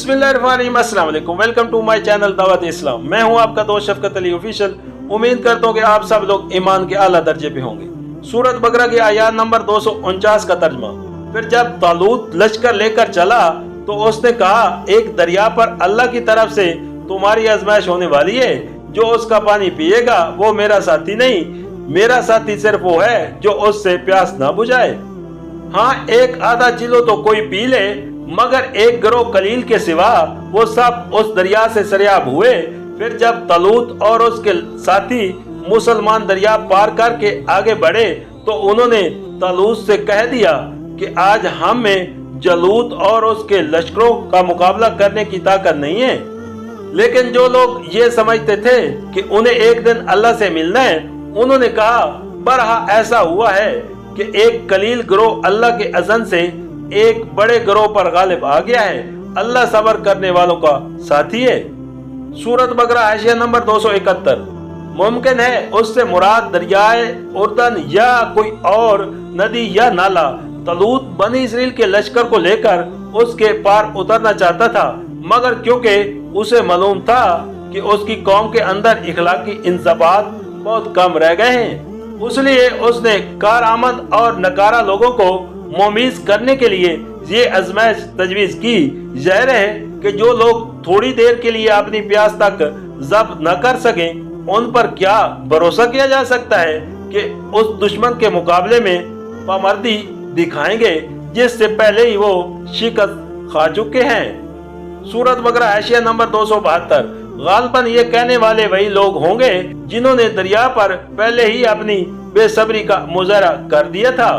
बिस्मिल्लाहिर्रहमानिर्रहीम, अस्सलाम वालेकुम। वेलकम टू माय चैनल दावत इस्लाम। मैं हूं आपका दोस्त शफकत अली ऑफिशियल। उम्मीद करता हूं कि आप सब लोग ईमान के आला दर्जे पे होंगे। सूरत बकरा की आयत नंबर 249 का तर्जमा। फिर जब तालूत लश्कर लेकर चला तो उसने कहा, एक दरिया पर अल्लाह की तरफ से तुम्हारी आजमाइश होने वाली है। जो उसका पानी पिएगा वो मेरा साथी नहीं, मेरा साथी सिर्फ वो है जो उससे प्यास ना बुझाए। हाँ, एक आधा चिलो तो कोई पी ले, मगर एक गिरोह कलील के सिवा वो सब उस दरिया से सरियाब हुए। फिर जब तलूत और उसके साथी मुसलमान दरिया पार करके आगे बढ़े तो उन्होंने तलूत से कह दिया कि आज हम में जलूत और उसके लश्करों का मुकाबला करने की ताकत नहीं है। लेकिन जो लोग ये समझते थे कि उन्हें एक दिन अल्लाह से मिलना है, उन्होंने कहा, बरहा ऐसा हुआ है कि एक कलील गिरोह अल्लाह के अज़न से एक बड़े गिरोह पर गालिब आ गया है। अल्लाह सबर करने वालों का साथी है। सूरत बकरा हाशिया नंबर 271। मुमकिन है उससे मुराद दरियाए उर्दन या कोई और नदी या नाला। तलूत बनी इसराइल के लश्कर को लेकर उसके पार उतरना चाहता था, मगर क्योंकि उसे मालूम था कि उसकी कौम के अंदर इखलाकी इंसाफात बहुत कम रह गए हैं, इसलिए उसने कारआमद और नकारा लोगों को मोमीज करने के लिए ये आजमाइश तजवीज की। जाहिर है कि जो लोग थोड़ी देर के लिए अपनी प्यास तक जब्त न कर सके, उन पर क्या भरोसा किया जा सकता है कि उस दुश्मन के मुकाबले में पामर्दी दिखाएंगे जिससे पहले ही वो शिकस्त खा चुके हैं। सूरत बकरा हाशिया नंबर 272। गालबन ये कहने वाले वही लोग होंगे जिन्होंने दरिया पर पहले ही अपनी बेसब्री का मुजाहरा कर दिया था।